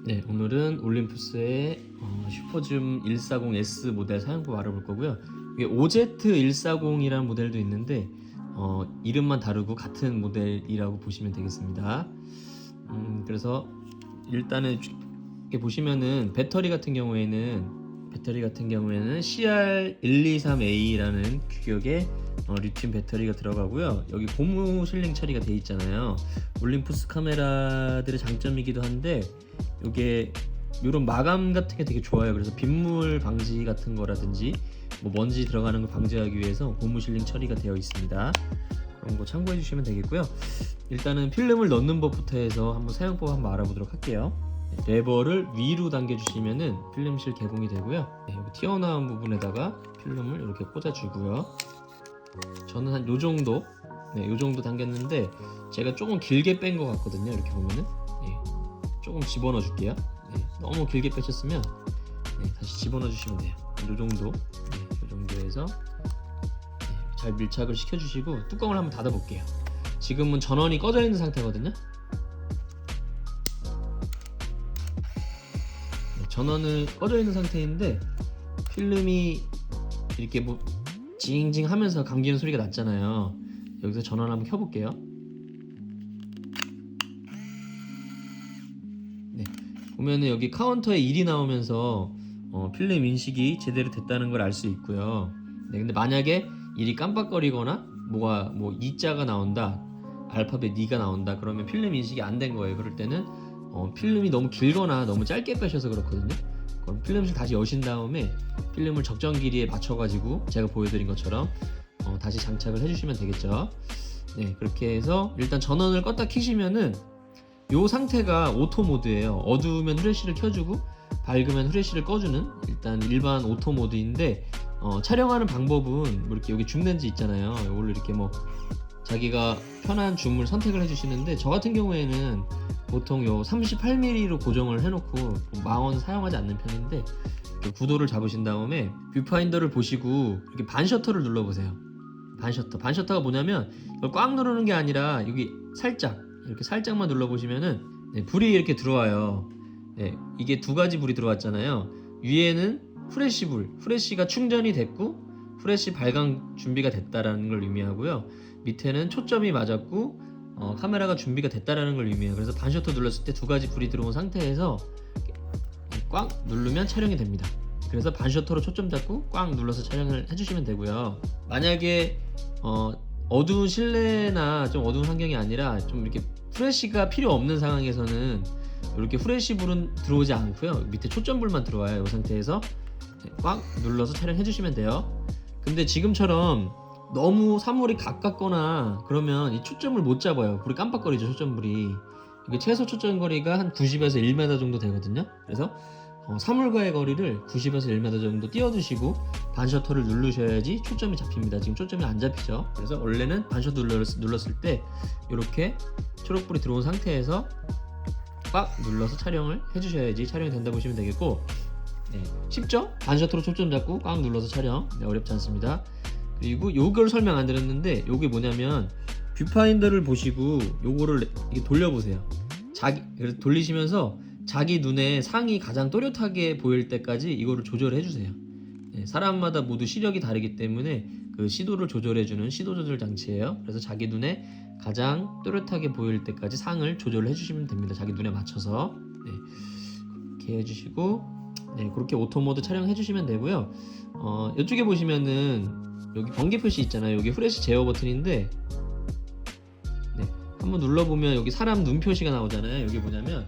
네, 오늘은 올림푸스의 슈퍼줌 140S 모델 사용법 알아볼 거고요. 이게 OZ140이라는 모델도 있는데 이름만 다르고 같은 모델이라고 보시면 되겠습니다. 그래서 일단은 이렇게 보시면은 배터리 같은 경우에는 CR123A라는 규격의 리튬 배터리가 들어가고요. 여기 고무 실링 처리가 돼 있잖아요. 올림푸스 카메라들의 장점이기도 한데 이게 이런 마감 같은 게 되게 좋아요. 그래서 빗물 방지 같은 거라든지 뭐 먼지 들어가는 걸 방지하기 위해서 고무 실링 처리가 되어 있습니다. 그런 거 참고해 주시면 되겠고요. 일단은 필름을 넣는 법부터 해서 한번 사용법 한번 알아보도록 할게요. 레버를 위로 당겨 주시면은 필름실 개봉이 되고요. 여기 튀어나온 부분에다가 필름을 이렇게 꽂아 주고요. 저는 한 요 정도 요 정도 당겼는데 제가 조금 길게 뺀 것 같거든요. 이렇게 보면은 조금 집어넣어 줄게요. 너무 길게 빼셨으면 다시 집어넣어 주시면 돼요. 요 정도 요 정도에서 잘 밀착을 시켜 주시고 뚜껑을 한번 닫아 볼게요. 지금은 전원이 꺼져 있는 상태거든요. 전원은 꺼져 있는 상태인데 필름이 이렇게 뭐 징징 하면서 감기는 소리가 났잖아요. 여기서 전원 한번 켜볼게요. 보면은 여기 카운터에 1이 나오면서 필름 인식이 제대로 됐다는 걸 알 수 있고요. 근데 만약에 1이 깜빡거리거나 뭐 2자가 나온다, 알파벳 2가 나온다, 그러면 필름 인식이 안 된 거예요. 그럴 때는 필름이 너무 길거나 너무 짧게 빼셔서 그렇거든요. 그럼 필름실 다시 여신 다음에 필름을 적정 길이에 맞춰가지고 제가 보여드린 것처럼 다시 장착을 해주시면 되겠죠. 그렇게 해서 일단 전원을 껐다 켜시면은 이 상태가 오토 모드예요. 어두우면 후레쉬를 켜주고 밝으면 후레쉬를 꺼주는 일단 일반 오토 모드인데 촬영하는 방법은 뭐 이렇게 여기 줌 렌즈 있잖아요. 이걸로 이렇게 뭐 자기가 편한 줌을 선택을 해주시는데 저 같은 경우에는 보통 요 38mm로 고정을 해놓고 망원 사용하지 않는 편인데 이렇게 구도를 잡으신 다음에 뷰파인더를 보시고 이렇게 반셔터를 눌러보세요. 반셔터가 뭐냐면 이걸 꽉 누르는 게 아니라 여기 살짝 이렇게 살짝만 눌러보시면은 불이 이렇게 들어와요. 이게 두 가지 불이 들어왔잖아요. 위에는 후레쉬가 충전이 됐고 후레쉬 발광 준비가 됐다라는 걸 의미하고요. 밑에는 초점이 맞았고 카메라가 준비가 됐다라는 걸 의미해요. 그래서 반셔터 눌렀을 때 두 가지 불이 들어온 상태에서 꽉 누르면 촬영이 됩니다. 그래서 반셔터로 초점 잡고 꽉 눌러서 촬영을 해주시면 되고요. 만약에 어두운 실내나 좀 어두운 환경이 아니라 좀 이렇게 후레쉬가 필요 없는 상황에서는 이렇게 후레쉬 불은 들어오지 않고요. 밑에 초점불만 들어와요. 이 상태에서 꽉 눌러서 촬영해 주시면 돼요. 근데 지금처럼 너무 사물이 가깝거나 그러면 이 초점을 못 잡아요. 불이 깜빡거리죠. 초점불이. 이게 최소 초점 거리가 한 90에서 1m 정도 되거든요. 그래서 사물과의 거리를 90에서 1m 정도 띄워두시고 반셔터를 누르셔야지 초점이 잡힙니다. 지금 초점이 안 잡히죠. 그래서 원래는 반셔터 눌렀을 때 이렇게 초록불이 들어온 상태에서 꽉 눌러서 촬영을 해주셔야지 촬영이 된다 보시면 되겠고, 쉽죠? 반셔터로 초점 잡고 꽉 눌러서 촬영. 어렵지 않습니다. 그리고 요걸 설명 안 드렸는데 요게 뭐냐면 뷰파인더를 보시고 요거를 이렇게 돌려보세요. 그래서 돌리시면서 자기 눈에 상이 가장 또렷하게 보일 때까지 이거를 조절해 주세요. 사람마다 모두 시력이 다르기 때문에 그 시도를 조절해주는 시도 조절 장치예요. 그래서 자기 눈에 가장 또렷하게 보일 때까지 상을 조절해 주시면 됩니다. 자기 눈에 맞춰서 이렇게 해주시고 그렇게 오토 모드 촬영해 주시면 되고요. 이쪽에 보시면은 여기 번개 표시 있잖아요. 여기 후레쉬 제어 버튼인데 한번 눌러보면 여기 사람 눈 표시가 나오잖아요. 여기 뭐냐면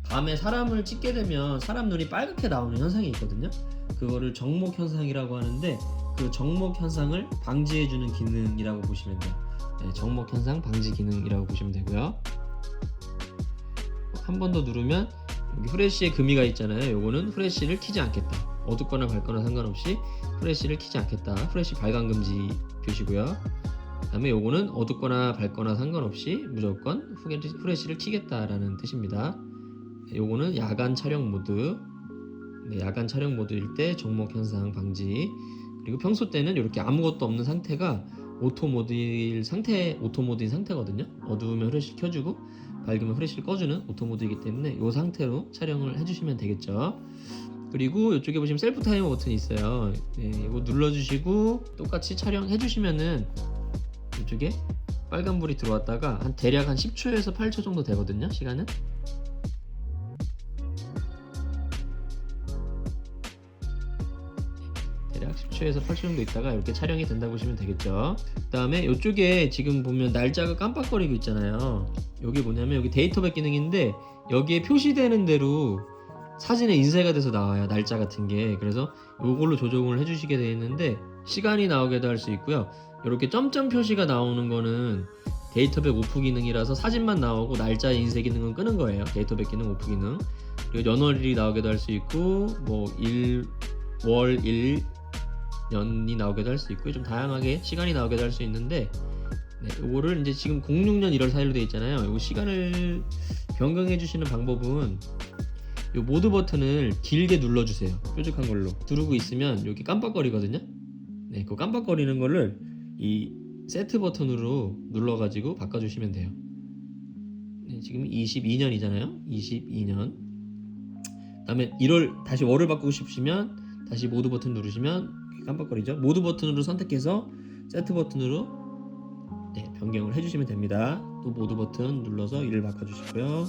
밤에 사람을 찍게 되면 사람 눈이 빨갛게 나오는 현상이 있거든요. 그거를 정목 현상이라고 하는데 그 정목 현상을 방지해주는 기능이라고 보시면 돼요. 정목 현상 방지 기능이라고 보시면 되고요. 한 번 더 누르면 여기 후레쉬에 금이가 있잖아요. 요거는 후레쉬를 켜지 않겠다. 어둡거나 밝거나 상관없이 후레쉬를 켜지 않겠다. 후레쉬 발광 금지 표시고요. 그 다음에 요거는 어둡거나 밝거나 상관없이 무조건 후레쉬를 켜겠다라는 뜻입니다. 요거는 야간 촬영 모드. 야간 촬영 모드일 때 정목 현상 방지. 그리고 평소 때는 이렇게 아무것도 없는 상태가 오토 모드인 상태거든요. 어두우면 후레쉬 켜주고 밝으면 후레쉬를 꺼주는 오토 모드이기 때문에 이 상태로 촬영을 해주시면 되겠죠. 그리고 이쪽에 보시면 셀프 타이머 버튼이 있어요. 네, 이거 눌러주시고 똑같이 촬영해 주시면은 이쪽에 빨간불이 들어왔다가 대략 한 10초에서 8초 정도 되거든요. 시간은. 대략 10초에서 8초 정도 있다가 이렇게 촬영이 된다고 보시면 되겠죠. 그 다음에 이쪽에 지금 보면 날짜가 깜빡거리고 있잖아요. 여기 뭐냐면 여기 데이터백 기능인데 여기에 표시되는 대로 사진에 인쇄가 돼서 나와요. 날짜 같은 게. 그래서 이걸로 조정을 해주시게 되어 있는데 시간이 나오게도 할 수 있고요. 이렇게 점점 표시가 나오는 거는 데이터백 오프 기능이라서 사진만 나오고 날짜 인쇄 기능은 끄는 거예요. 데이터백 기능 오프 기능. 그리고 연월일이 나오게도 할 수 있고 뭐 월 1 년이 나오게도 할 수 있고요. 좀 다양하게 시간이 나오게도 할 수 있는데 네, 요거를 이제 지금 06년 1월 4일로 되어 있잖아요. 요 시간을 변경해 주시는 방법은 요 모드 버튼을 길게 눌러주세요. 뾰족한 걸로 누르고 있으면 여기 깜빡거리거든요. 네, 그 깜빡거리는 거를 이 세트 버튼으로 눌러가지고 바꿔주시면 돼요. 네, 지금 22년이잖아요. 22년. 그다음에 1월 다시 월을 바꾸고 싶으시면 다시 모드 버튼 누르시면 깜빡거리죠. 모드 버튼으로 선택해서 세트 버튼으로 네, 변경을 해주시면 됩니다. 또 모드 버튼 눌러서 1을 바꿔주시고요.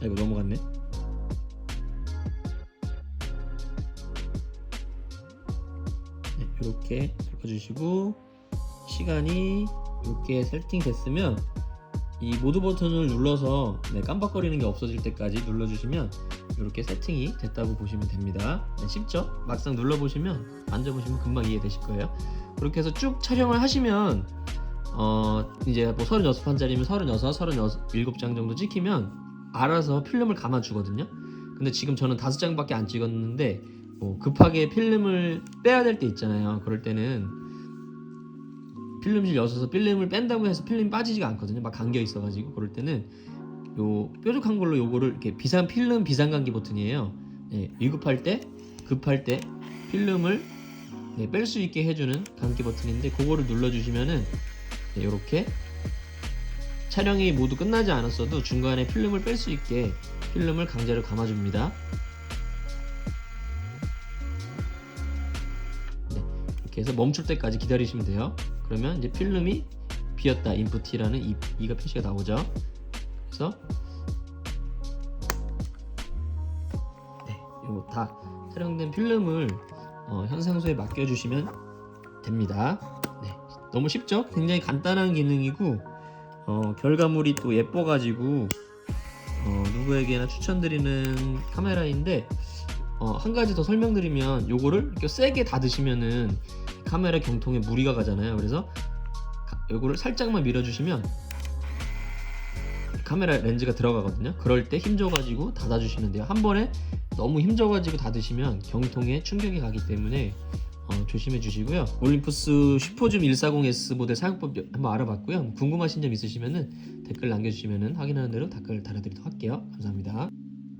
이거 넘어갔네. 네, 이렇게 바꿔주시고 시간이 이렇게 세팅됐으면 이 모드 버튼을 눌러서 네, 깜빡거리는 게 없어질 때까지 눌러주시면 이렇게 세팅이 됐다고 보시면 됩니다. 네, 쉽죠? 막상 눌러보시면 만져보시면 금방 이해되실 거예요. 그렇게 해서 쭉 촬영을 하시면 이제 뭐 36판짜리면 37장 정도 찍히면 알아서 필름을 감아주거든요. 근데 지금 저는 5장밖에 안 찍었는데 뭐 급하게 필름을 빼야 될 때 있잖아요. 그럴 때는 필름실 여셔서 필름을 뺀다고 해서 필름이 빠지지가 않거든요. 막 감겨 있어가지고 그럴 때는 요 뾰족한 걸로 요거를 이렇게 필름 비상감기 버튼이에요. 네, 위급할 때 급할 때 필름을 네, 뺄 수 있게 해주는 감기 버튼인데 그거를 눌러주시면은 네, 이렇게 촬영이 모두 끝나지 않았어도 중간에 필름을 뺄 수 있게 필름을 강제로 감아줍니다. 네, 이렇게 해서 멈출 때까지 기다리시면 돼요. 그러면 이제 필름이 비었다 인풋이라는 이가 표시가 나오죠. 그래서 네, 이거 다 촬영된 필름을 현상소에 맡겨주시면 됩니다. 네, 너무 쉽죠? 굉장히 간단한 기능이고 결과물이 또 예뻐가지고 누구에게나 추천드리는 카메라인데 한 가지 더 설명드리면 요거를 이렇게 세게 닫으시면은 카메라 경통에 무리가 가잖아요. 그래서 요거를 살짝만 밀어주시면 카메라 렌즈가 들어가거든요. 그럴 때 힘줘가지고 닫아주시면 돼요. 한 번에 너무 힘줘가지고 닫으시면 경통에 충격이 가기 때문에 조심해 주시고요. 올림푸스 슈퍼줌 140S 모델 사용법 한번 알아봤고요. 궁금하신 점 있으시면 댓글 남겨주시면 확인하는 대로 댓글 달아드리도록 할게요. 감사합니다.